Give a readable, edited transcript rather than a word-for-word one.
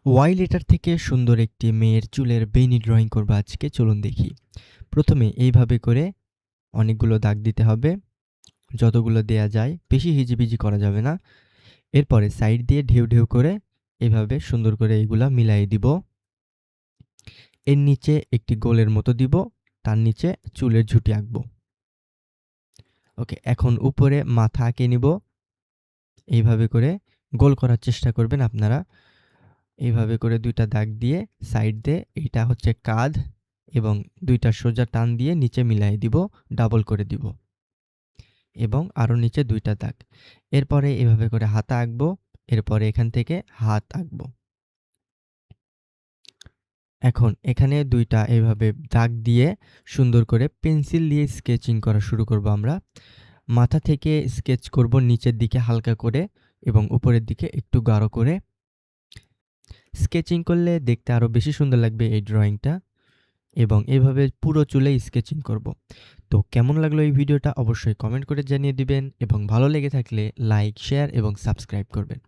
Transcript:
Y letter থেকে সুন্দর একটি মেয়ের চুলের বেনি ড্রয়িং করব আজকে, চলুন দেখি। প্রথমে এইভাবে করে অনেকগুলো দাগ দিতে হবে, যতগুলো দেয়া যায়, বেশি হিজিবিজি করা যাবে না। এরপরে সাইড দিয়ে ঢেউ ঢেউ করে এভাবে সুন্দর করে এগুলা মিলিয়ে দিব। এর নিচে একটি গোলের মতো দিব, তার নিচে চুলের ঝুঁটি আঁকবো। ওকে, এখন উপরে মাথা আঁকে নিব। এইভাবে করে গোল করার চেষ্টা করবেন আপনারা। এইভাবে করে ২টা দাগ দিয়ে সাইড দিয়ে এইটা হচ্ছে কাঁধ এবং ২টা সোজা টান দিয়ে নিচে মিলাই দিব, ডাবল করে দিব এবং আরও নিচে ২টা দাগ। এরপরে এভাবে করে হাতা আঁকবো, এরপরে এখান থেকে হাত আঁকবো। এখন এখানে ২টা এভাবে দাগ দিয়ে সুন্দর করে পেন্সিল দিয়ে স্কেচিং করা শুরু করব আমরা। মাথা থেকে স্কেচ করব নিচের দিকে হালকা করে এবং উপরের দিকে একটু গাঢ় করে। স্কেচিং করলে দেখতে আরও বেশি সুন্দর লাগবে এই ড্রয়িংটা এবং এভাবে পুরো চুলে স্কেচিং করব। তো কেমন লাগলো এই ভিডিওটা অবশ্যই কমেন্ট করে জানিয়ে দিবেন এবং ভালো লেগে থাকলে লাইক, শেয়ার এবং সাবস্ক্রাইব করবেন।